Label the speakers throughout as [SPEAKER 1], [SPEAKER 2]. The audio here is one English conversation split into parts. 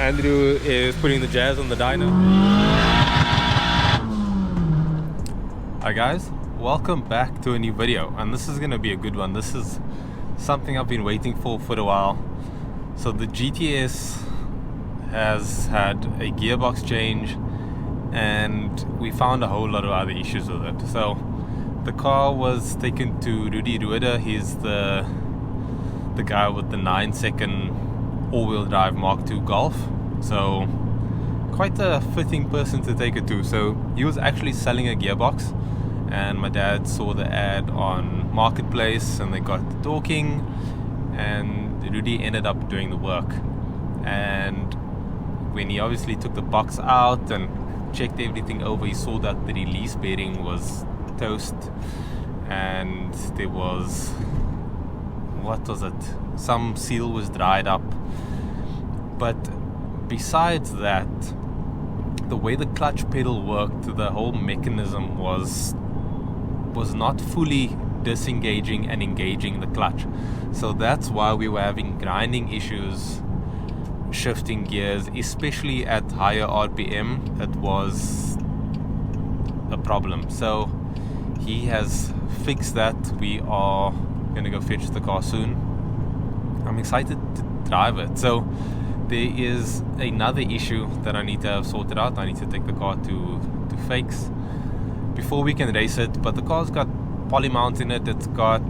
[SPEAKER 1] Andrew is putting the Jazz on the dyno. Hi guys, welcome back to a new video, and this is gonna be a good one. This is something I've been waiting for a while. So the GTS has had a gearbox change, and we found a whole lot of other issues with it. So the car was taken to Rudy Rueda. He's the guy with the 9-second all-wheel drive Mark II Golf. So quite a fitting person to take it to. So he was actually selling a gearbox, and my dad saw the ad on Marketplace, and they got talking, and Rudy ended up doing the work. And when he obviously took the box out and checked everything over, he saw that the release bearing was toast, and there was, what was it, some seal was dried up. But besides that, the way the clutch pedal worked, the whole mechanism was not fully disengaging and engaging the clutch. So that's why we were having grinding issues shifting gears, especially at higher RPM. It was a problem. So he has fixed that. We are gonna go fetch the car soon. I'm excited to drive it. So there is another issue that I need to have sorted out. I need to take the car to fakes before we can race it, but the car's got poly mount in it. It's got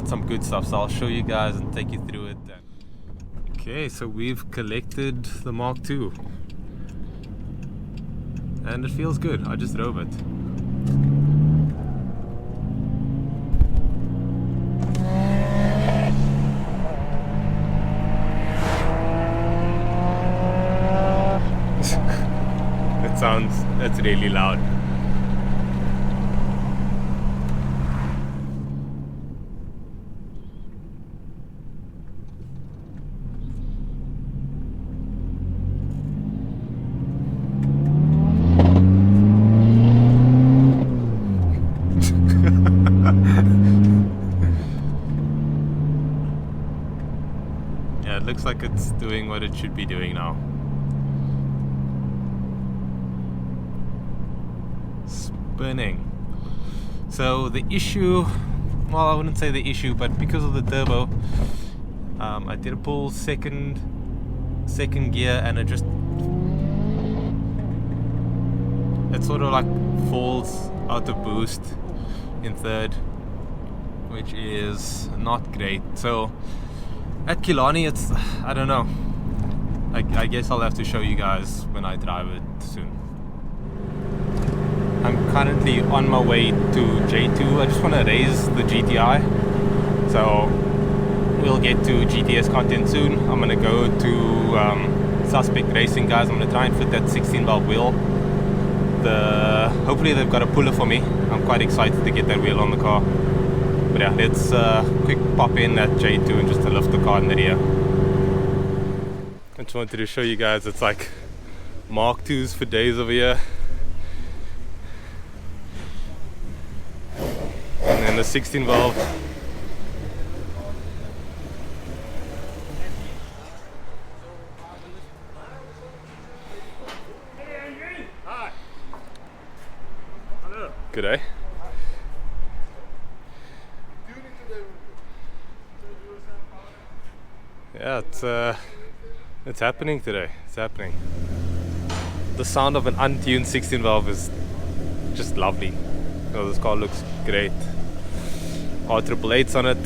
[SPEAKER 1] some good stuff, so I'll show you guys and take you through it. Okay, so we've collected the Mark II, and it feels good. I just drove it. It's really loud. Yeah, it looks like it's doing what it should be doing now. Spinning. So the issue, well, I wouldn't say the issue, but because of the turbo, I did a pull second gear, and it sort of like falls out of boost in third, which is not great. So at Killarney, it's, I don't know, I guess I'll have to show you guys when I drive it soon. I'm currently on my way to J2. I just want to raise the GTI, so we'll get to GTS content soon. I'm gonna go to Suspect Racing, guys. I'm gonna try and fit that 16 valve wheel. Hopefully they've got a puller for me. I'm quite excited to get that wheel on the car. But yeah, let's quick pop in at J2 and just to lift the car in the rear. I just wanted to show you guys, it's like Mark IIs for days over here. And then the 16 valve.
[SPEAKER 2] Hi. Hello.
[SPEAKER 1] Good day. Yeah, it's happening today. It's happening. The sound of an untuned 16 valve is just lovely. Oh, this car looks great. R888s on it.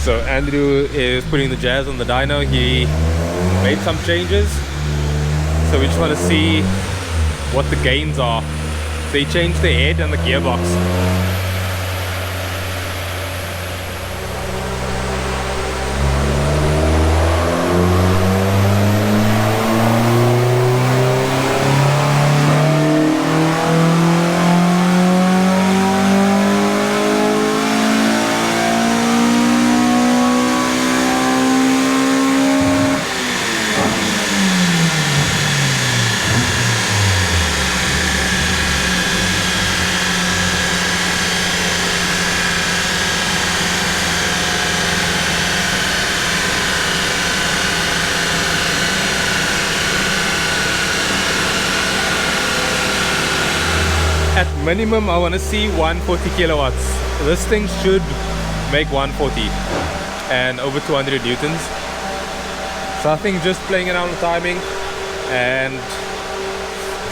[SPEAKER 1] So Andrew is putting the Jazz on the dyno. He made some changes, so we just want to see what the gains are. They changed the head and the gearbox. At minimum, I want to see 140 kilowatts. This thing should make 140 and over 200 newtons. So I think just playing around with timing and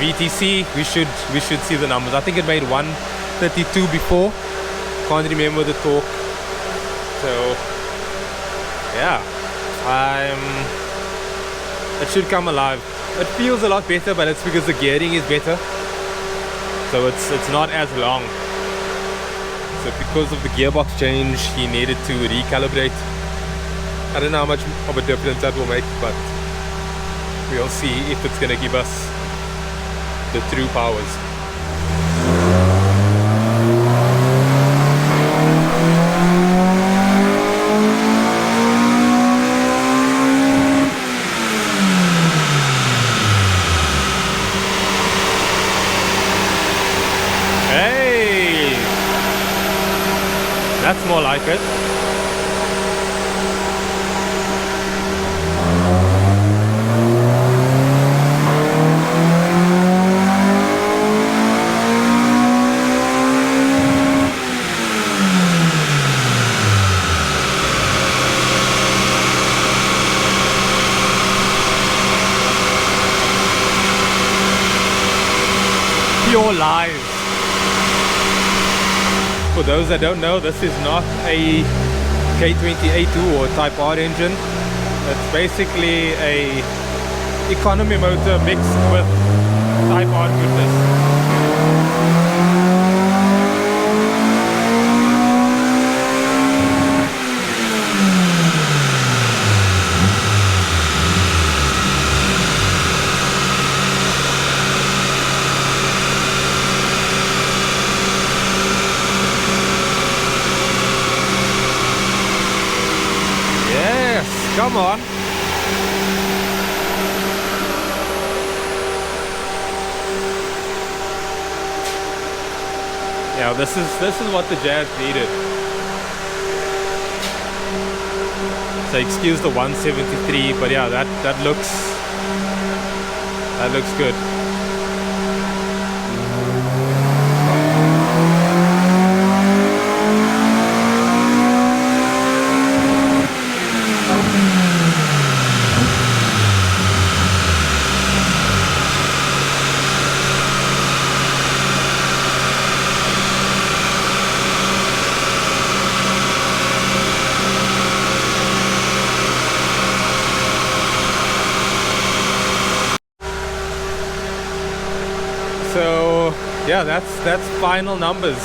[SPEAKER 1] VTC, we should see the numbers. I think it made 132 before. Can't remember the torque. So yeah, it should come alive. It feels a lot better, but it's because the gearing is better. So it's not as long. So because of the gearbox change, he needed to recalibrate. I don't know how much of a difference that will make, but we'll see if it's gonna give us the true powers. That's more like it. Pure live. For those that don't know, this is not a K20A2 or Type R engine. It's basically a economy motor mixed with Type R goodness. Come on. Yeah, this is what the Jazz needed. So excuse the 173, but yeah, that looks good. So yeah, that's final numbers.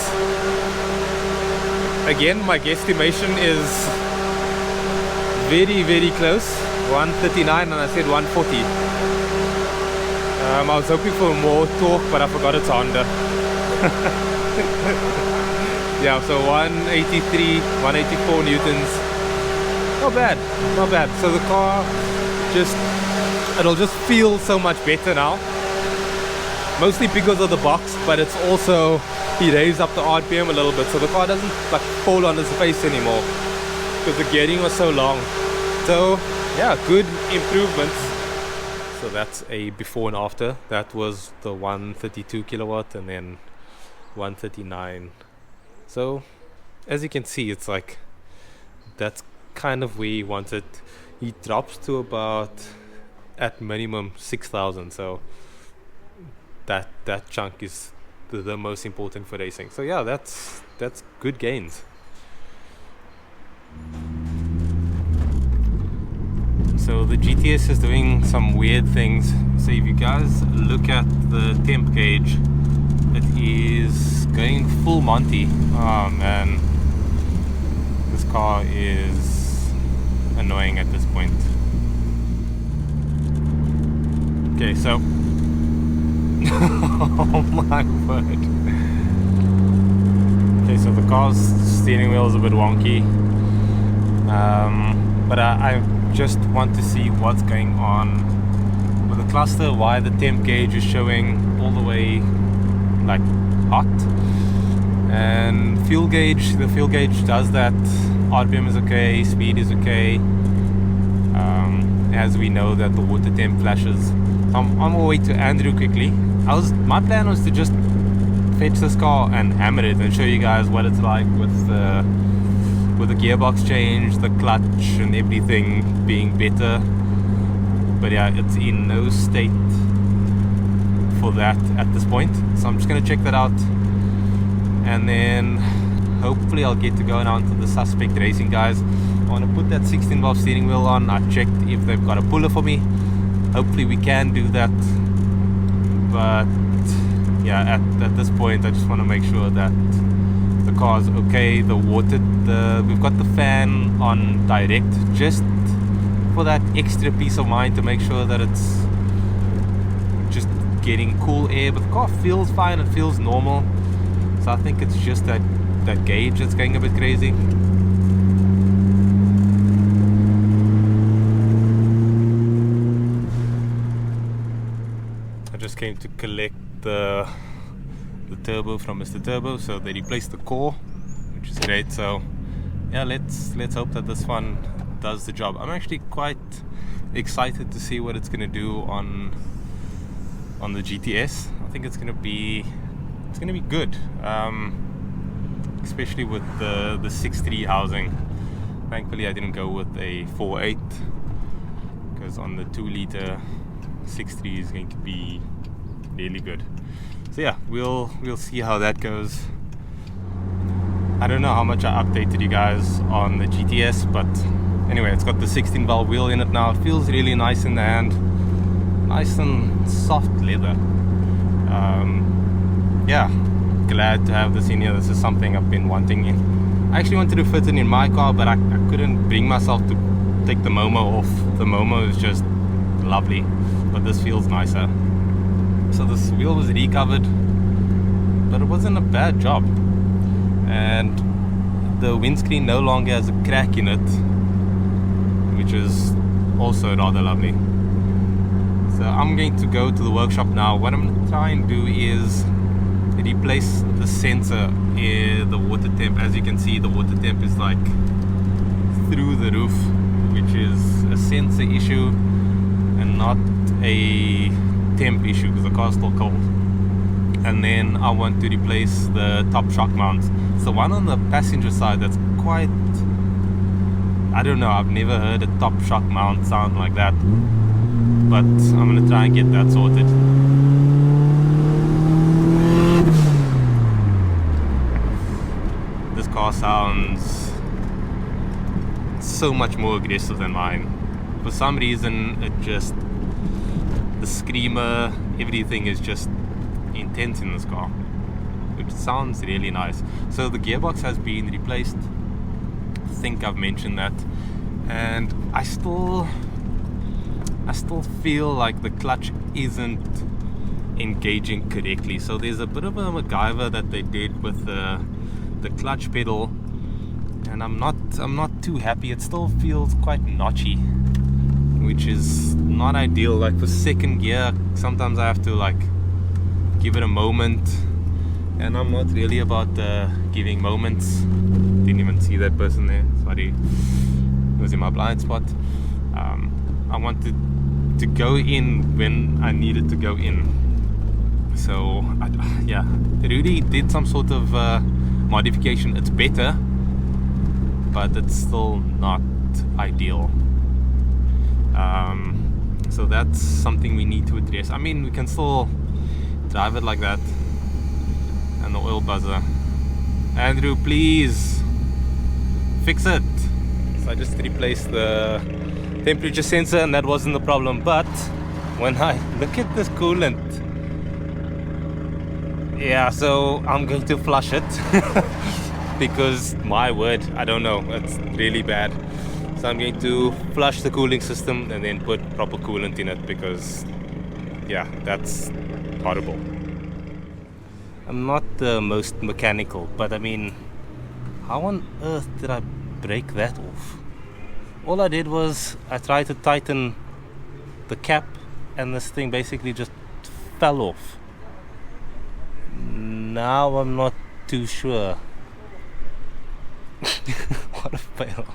[SPEAKER 1] Again, my guesstimation is very close, 139, and I said 140. I was hoping for more torque, but I forgot it's Honda. Yeah, so 183, 184 newtons. Not bad, not bad. So the car it'll just feel so much better now. Mostly because of the box, but it's also, he raised up the RPM a little bit, so the car doesn't like fall on its face anymore because the gearing was so long. So yeah, good improvements. So that's a before and after. That was the 132 kilowatt and then 139. So as you can see, it's like that's kind of where he wants it. He drops to about at minimum 6,000. So that chunk is the most important for racing. So yeah, that's good gains. So the GTS is doing some weird things. So if you guys look at the temp gauge, it is going full Monty. Oh man, this car is annoying at this point. Okay, so oh my word. Okay, so the car's steering wheel is a bit wonky, but I just want to see what's going on with the cluster, why the temp gauge is showing all the way like hot. And fuel gauge, the fuel gauge does that. RPM is okay, speed is okay, as we know that the water temp flashes. So I'm on my way to Andrew quickly. My plan was to just fetch this car and hammer it and show you guys what it's like with the gearbox change, the clutch and everything being better. But yeah, it's in no state for that at this point, so I'm just gonna check that out, and then hopefully I'll get to go down to the Suspect Racing guys. I want to put that 16 valve steering wheel on. I checked if they've got a puller for me. Hopefully we can do that, but yeah, at this point I just want to make sure that the car's okay. We've got the fan on direct just for that extra peace of mind, to make sure that it's just getting cool air, but the car feels fine, it feels normal. So I think it's just that gauge that's going a bit crazy. I just came to collect the turbo from Mr. Turbo, so they replaced the core, which is great. So yeah, let's hope that this one does the job. I'm actually quite excited to see what it's going to do on the GTS. I think it's going to be good, especially with the 6.3 housing. Thankfully I didn't go with a 4.8, because on the 2 liter 6.3 is going to be really good. So yeah, we'll see how that goes. I don't know how much I updated you guys on the GTS, but anyway, it's got the 16 valve wheel in it now. It feels really nice in the hand, nice and soft leather. Yeah, glad to have this in here. This is something I've been wanting in. I actually wanted to fit it in my car, but I couldn't bring myself to take the Momo off. The Momo is just lovely, but this feels nicer. So this wheel was recovered, but it wasn't a bad job. And the windscreen no longer has a crack in it, which is also rather lovely. So I'm going to go to the workshop now. What I'm going to try and do is replace the sensor in the water temp. As you can see, the water temp is like through the roof, which is a sensor issue and not a temp issue, because the car's still cold. And then I want to replace the top shock mount. So one on the passenger side that's quite, I don't know, I've never heard a top shock mount sound like that, but I'm gonna try and get that sorted. This car sounds so much more aggressive than mine. For some reason, the screamer, everything is just intense in this car, which sounds really nice. So the gearbox has been replaced. I think I've mentioned that, and I still feel like the clutch isn't engaging correctly. So there's a bit of a MacGyver that they did with the clutch pedal, and I'm not too happy. It still feels quite notchy, which is not ideal. Like for second gear, sometimes I have to like give it a moment, and I'm not really about giving moments. Didn't even see that person there, sorry, it was in my blind spot. I wanted to go in when I needed to go in. So yeah, Rudy did some sort of modification. It's better, but it's still not ideal. So that's something we need to address. I mean, we can still drive it like that. And the oil buzzer, Andrew, please fix it. So I just replaced the temperature sensor, and that wasn't the problem. But when I look at this coolant, yeah, so I'm going to flush it because my word, I don't know, it's really bad. So I'm going to flush the cooling system and then put proper coolant in it, because yeah, that's horrible. I'm not the most mechanical, but I mean, how on earth did I break that off? All I did was I tried to tighten the cap and this thing basically just fell off. Now I'm not too sure. What a fail.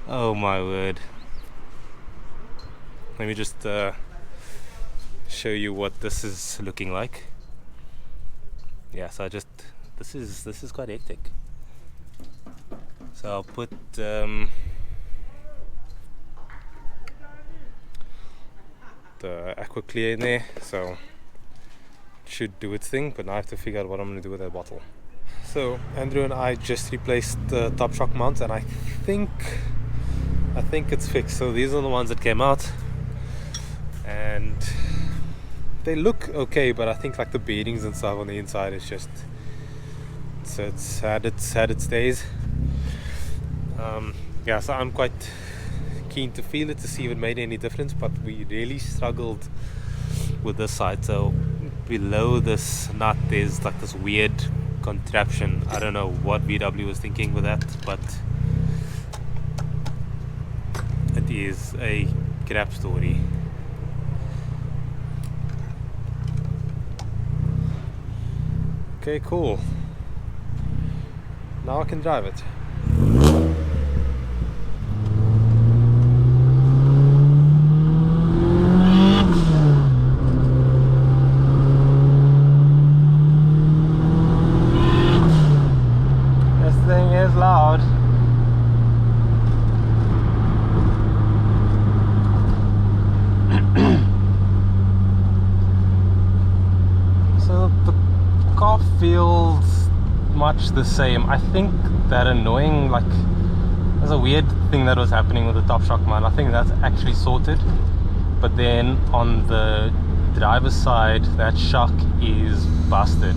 [SPEAKER 1] Oh my word. Let me just show you what this is looking like. Yeah, so this is quite hectic. So I'll put the aqua clear in there, so it should do its thing, but now I have to figure out what I'm going to do with that bottle. So Andrew and I just replaced the top shock mount, and I think it's fixed. So these are the ones that came out, and they look okay, but I think like the bearings and stuff on the inside is just, so it's had its days. Yeah, so I'm quite keen to feel it to see if it made any difference, but we really struggled with this side. So below this nut there's like this weird contraption. I don't know what VW was thinking with that, but it is a crap story. Okay, cool. Now I can drive it. This thing is loud. So the car feels much the same. I think that annoying, like, there's a weird thing that was happening with the top shock mount. I think that's actually sorted, but then on the driver's side that shock is busted.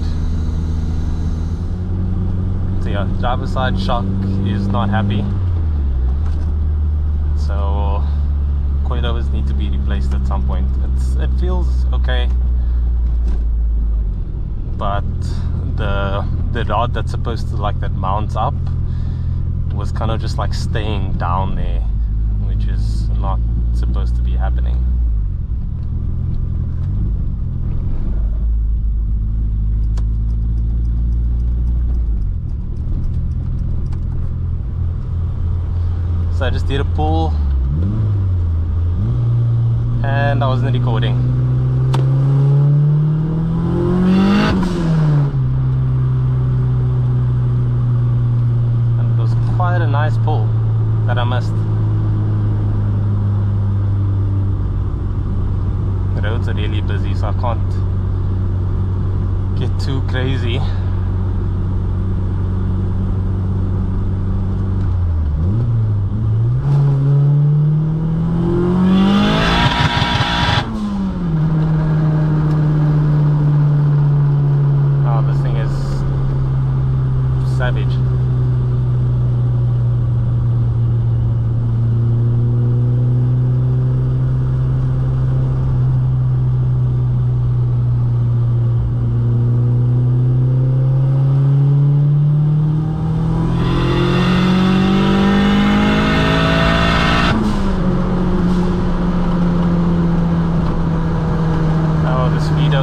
[SPEAKER 1] So yeah, driver's side shock is not happy, so coilovers need to be replaced at some point. It feels okay, but the rod that's supposed to, like, that mounts up was kind of just like staying down there, which is not supposed to be happening. So I just did a pull and I wasn't recording. Quite a nice pull that I missed. The roads are really busy, so I can't get too crazy. Oh, this thing is savage.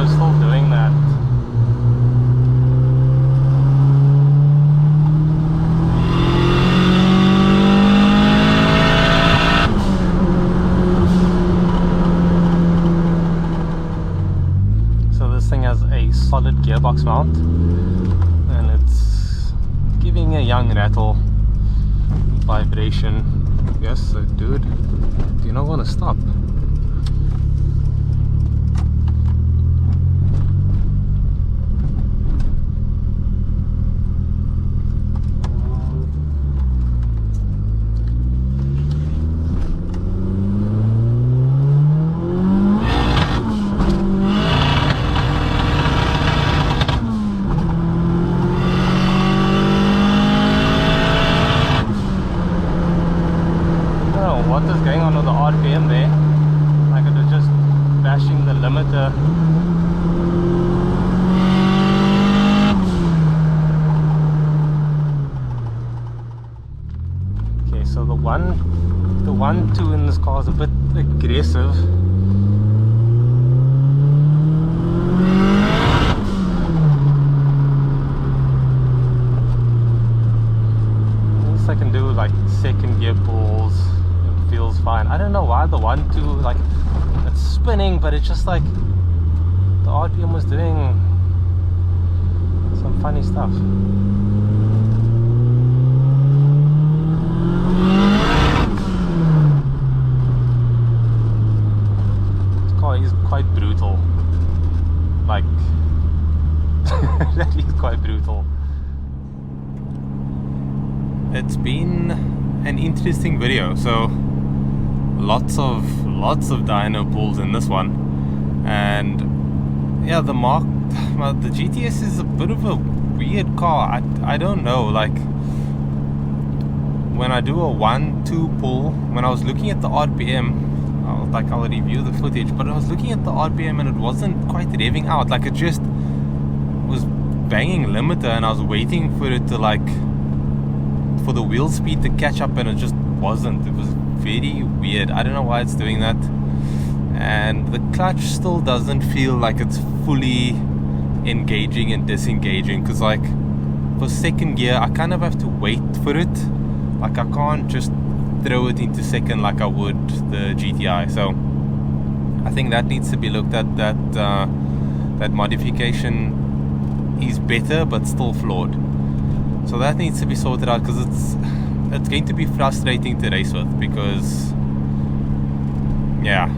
[SPEAKER 1] Still doing that. So this thing has a solid gearbox mount and it's giving a young rattle vibration. Yes, so dude, do you not want to stop? the 1.2 in this car is a bit aggressive. At least I can do like second gear pulls. It feels fine. I don't know why the 1.2, like, it's spinning, but it's just like the RPM was doing some funny stuff. This car is quite brutal. Like, that is quite brutal. It's been an interesting video. So lots of dyno pulls in this one, and yeah, the GTS is a bit of a weird car. I don't know, like, when I do a 1.2 pull, when I was looking at the RPM, I'll review the footage, but I was looking at the RPM and it wasn't quite revving out. Like, it just was banging limiter, and I was waiting for it to, like, for the wheel speed to catch up, and it just wasn't. It was very weird. I don't know why it's doing that. And the clutch still doesn't feel like it's fully engaging and disengaging, because like for second gear I kind of have to wait for it. Like, I can't just throw it into second like I would the GTI. So I think that needs to be looked at. That modification is better but still flawed, so that needs to be sorted out, because it's going to be frustrating to race with, because yeah,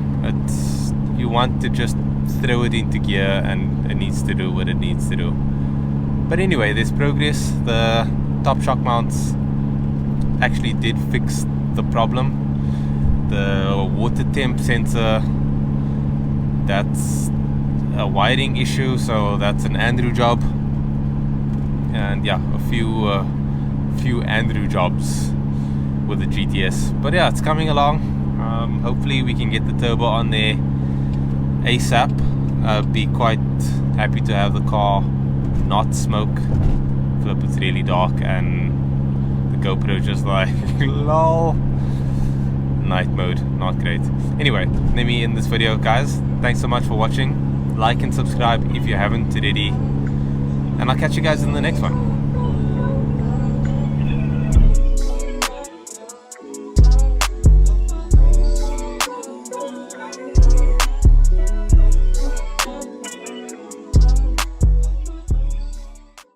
[SPEAKER 1] you want to just throw it into gear and it needs to do what it needs to do. But anyway, there's progress. The top shock mounts actually did fix the problem. The water temp sensor, that's a wiring issue, so that's an Andrew job. And yeah, a few Andrew jobs with the GTS. But yeah, it's coming along. Hopefully we can get the turbo on there ASAP. Be quite happy to have the car not smoke. Flip, it's really dark, and the GoPro just like lol. Night mode, not great. Anyway, let me end this video, guys. Thanks so much for watching. Like and subscribe if you haven't already, and I'll catch you guys in the next one.